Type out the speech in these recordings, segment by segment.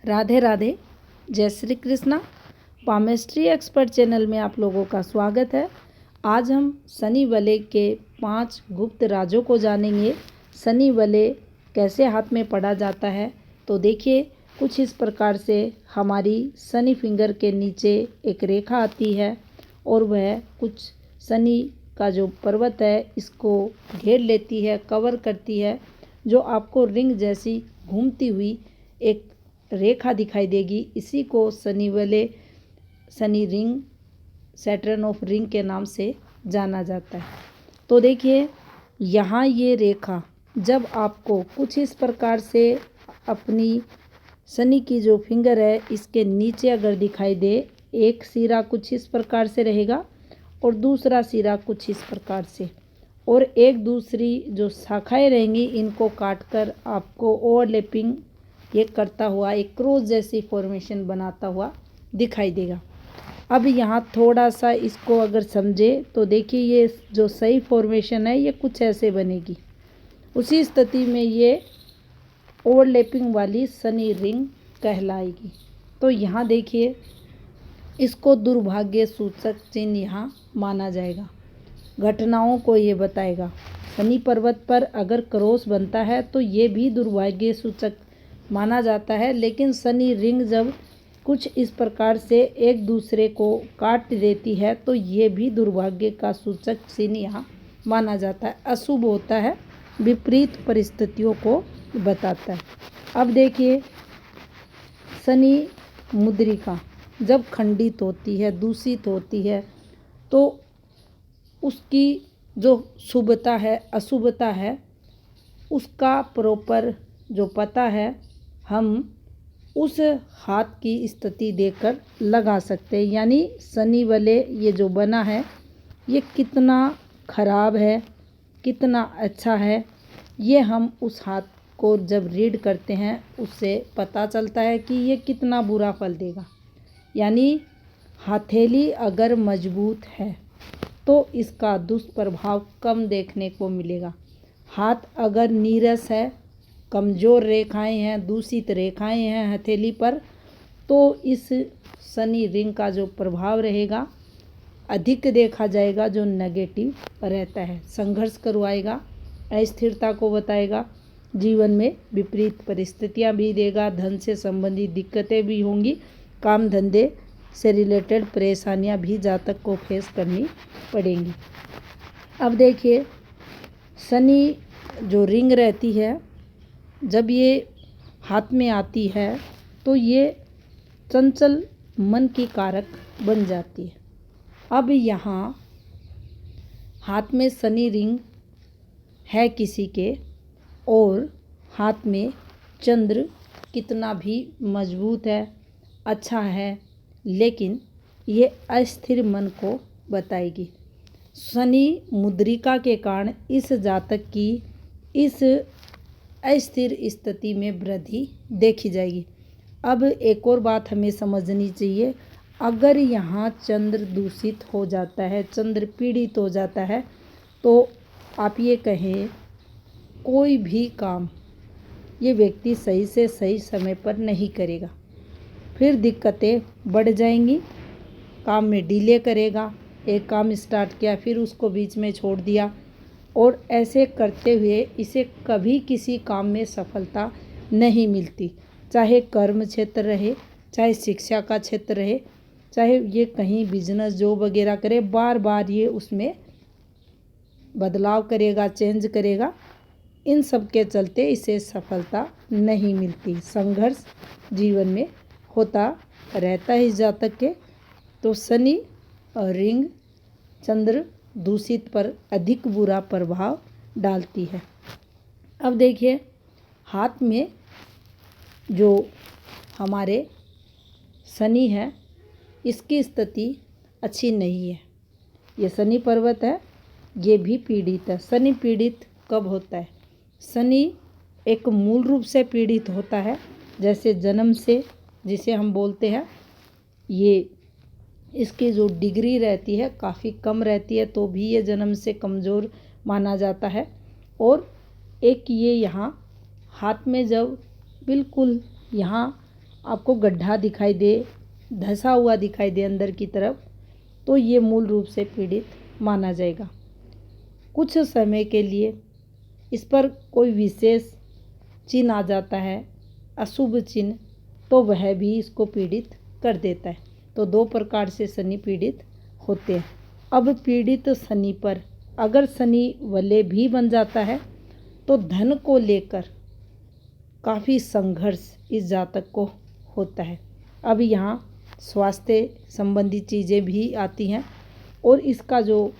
राधे राधे, जय Shri Krishna. Palmistry expert channel में आप लोगों का स्वागत है। आज हम शनि वलय के 5 गुप्त राजों को जानेंगे। शनि वलय कैसे हाथ में पड़ा जाता है, तो देखिए कुछ इस प्रकार से हमारी शनि फिंगर के नीचे एक रेखा आती है और वह कुछ शनि का जो पर्वत है इसको घेर लेती है, कवर करती है, जो आपको रिंग जैसी घूमती हुई एक रेखा दिखाई देगी। इसी को शनि वलय, Shani ring, Saturn of ring के नाम से जाना जाता है। तो देखिए यहाँ ये रेखा जब आपको कुछ इस प्रकार से अपनी शनि की जो फिंगर है इसके नीचे अगर दिखाई दे, एक सिरा कुछ इस प्रकार से रहेगा और दूसरा सिरा कुछ इस प्रकार से, और एक दूसरी जो शाखाएं रहेंगी इनको काटकर आपको ओवरलैपिंग ये करता हुआ एक क्रॉस जैसी फॉर्मेशन बनाता हुआ दिखाई देगा। अब यहाँ थोड़ा सा इसको अगर समझे तो देखिए ये जो सही फॉर्मेशन है ये कुछ ऐसे बनेगी। उसी स्थिति में ये ओवरलैपिंग वाली शनि रिंग कहलाएगी। तो यहाँ देखिए इसको दुर्भाग्य सूचक चिन्ह यहाँ माना जाएगा। घटनाओं को ये बताएगा। शनि पर्वत पर अगर क्रॉस बनता है तो ये भी दुर्भाग्य सूचक माना जाता है, लेकिन शनि रिंग जब कुछ इस प्रकार से एक दूसरे को काट देती है तो ये भी दुर्भाग्य का सूचक चिन्ह यहाँ माना जाता है। अशुभ होता है, विपरीत परिस्थितियों को बताता है। अब देखिए शनि मुद्रिका जब खंडित होती है, दूषित होती है, तो उसकी जो शुभता है, अशुभता है, उसका प्रॉपर जो पता है हम उस हाथ की स्थिति देकर लगा सकते हैं। यानी शनि वलय ये जो बना है ये कितना खराब है, कितना अच्छा है, ये हम उस हाथ को जब रीड करते हैं उससे पता चलता है कि ये कितना बुरा फल देगा। यानी हथेली अगर मजबूत है तो इसका दुष्प्रभाव कम देखने को मिलेगा। हाथ अगर नीरस है, कमज़ोर रेखाएं हैं, दूषित रेखाएं हैं हथेली पर, तो इस शनि रिंग का जो प्रभाव रहेगा अधिक देखा जाएगा, जो नेगेटिव रहता है। संघर्ष करवाएगा, अस्थिरता को बताएगा, जीवन में विपरीत परिस्थितियां भी देगा, धन से संबंधित दिक्कतें भी होंगी, काम धंधे से रिलेटेड परेशानियां भी जातक को फेस करनी पड़ेंगी। अब देखिए शनि जो रिंग रहती है जब ये हाथ में आती है तो ये चंचल मन की कारक बन जाती है। अब यहाँ हाथ में शनि रिंग है किसी के और हाथ में चंद्र कितना भी मजबूत है, अच्छा है, लेकिन ये अस्थिर मन को बताएगी। शनि मुद्रिका के कारण इस जातक की इस अस्थिर स्थिति में वृद्धि देखी जाएगी। अब एक और बात हमें समझनी चाहिए, अगर यहाँ चंद्र दूषित हो जाता है, चंद्र पीड़ित हो जाता है, तो आप ये कहें कोई भी काम ये व्यक्ति सही से सही समय पर नहीं करेगा, फिर दिक्कतें बढ़ जाएंगी, काम में डिले करेगा। एक काम स्टार्ट किया फिर उसको बीच में छोड़ दिया, और ऐसे करते हुए इसे कभी किसी काम में सफलता नहीं मिलती। चाहे कर्म क्षेत्र रहे, चाहे शिक्षा का क्षेत्र रहे, चाहे ये कहीं बिजनेस जॉब वगैरह करे, बार बार ये उसमें बदलाव करेगा, चेंज करेगा, इन सब के चलते इसे सफलता नहीं मिलती। संघर्ष जीवन में होता रहता है इस जातक के। तो शनि और रिंग चंद्र दूषित पर अधिक बुरा प्रभाव डालती है। अब देखिए हाथ में जो हमारे शनि है इसकी स्थिति अच्छी नहीं है। ये शनि पर्वत है, ये भी पीड़ित है। शनि पीड़ित कब होता है? शनि एक मूल रूप से पीड़ित होता है, जैसे जन्म से जिसे हम बोलते हैं, ये इसकी जो डिग्री रहती है काफ़ी कम रहती है, तो भी ये जन्म से कमज़ोर माना जाता है। और एक ये यहाँ हाथ में जब बिल्कुल यहाँ आपको गड्ढा दिखाई दे, धंसा हुआ दिखाई दे अंदर की तरफ, तो ये मूल रूप से पीड़ित माना जाएगा। कुछ समय के लिए इस पर कोई विशेष चिन्ह आ जाता है, अशुभ चिन्ह, तो वह भी इसको पीड़ित कर देता है। तो 2 प्रकार से शनि पीड़ित होते हैं। अब पीड़ित शनि पर अगर शनि वलय भी बन जाता है तो धन को लेकर काफ़ी संघर्ष इस जातक को होता है। अब यहाँ स्वास्थ्य संबंधी चीज़ें भी आती हैं और इसका जो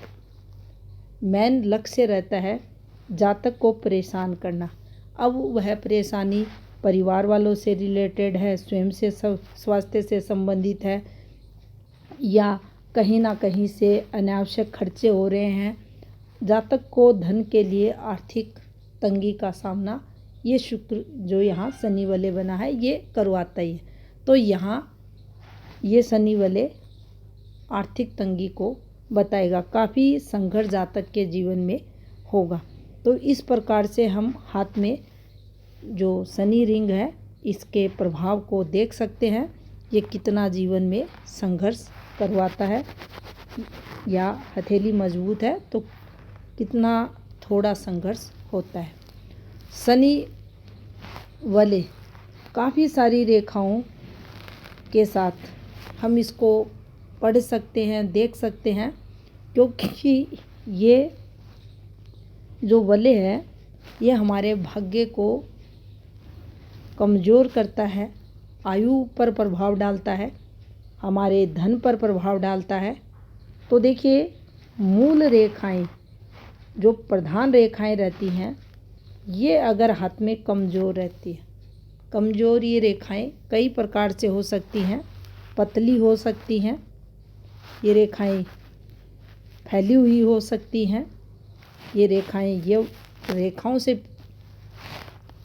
मेन लक्ष्य रहता है जातक को परेशान करना। अब वह परेशानी परिवार वालों से रिलेटेड है, स्वयं से स्वास्थ्य से संबंधित है, या कहीं ना कहीं से अनावश्यक खर्चे हो रहे हैं। जातक को धन के लिए आर्थिक तंगी का सामना ये शुक्र जो यहाँ शनि वलय बना है ये करवाता ही है। तो यहाँ ये शनि वलय आर्थिक तंगी को बताएगा, काफ़ी संघर्ष जातक के जीवन में होगा। तो इस प्रकार से हम हाथ में जो शनि रिंग है इसके प्रभाव को देख सकते हैं, ये कितना जीवन में संघर्ष करवाता है, या हथेली मजबूत है तो कितना थोड़ा संघर्ष होता है। शनि वलय काफ़ी सारी रेखाओं के साथ हम इसको पढ़ सकते हैं, देख सकते हैं, क्योंकि ये जो वलय है ये हमारे भाग्य को कमज़ोर करता है, आयु पर प्रभाव डालता है, हमारे धन पर प्रभाव डालता है। तो देखिए मूल रेखाएं जो प्रधान रेखाएं रहती हैं ये अगर हाथ में कमज़ोर रहती है, कमज़ोर ये रेखाएं कई प्रकार से हो सकती हैं, पतली हो सकती हैं, ये रेखाएं फैली हुई हो सकती हैं, ये रेखाओं से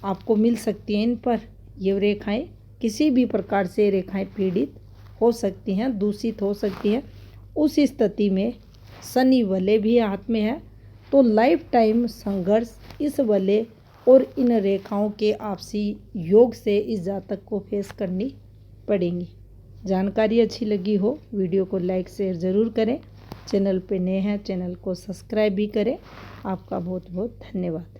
आपको मिल सकती हैं। इन पर ये रेखाएं किसी भी प्रकार से रेखाएं पीड़ित हो सकती हैं, दूषित हो सकती हैं। उस स्थिति में शनि वलय भी हाथ में है तो लाइफ टाइम संघर्ष इस वलय और इन रेखाओं के आपसी योग से इस जातक को फेस करनी पड़ेंगी। जानकारी अच्छी लगी हो वीडियो को लाइक शेयर ज़रूर करें। चैनल पे नए हैं चैनल को सब्सक्राइब भी करें। आपका बहुत बहुत धन्यवाद।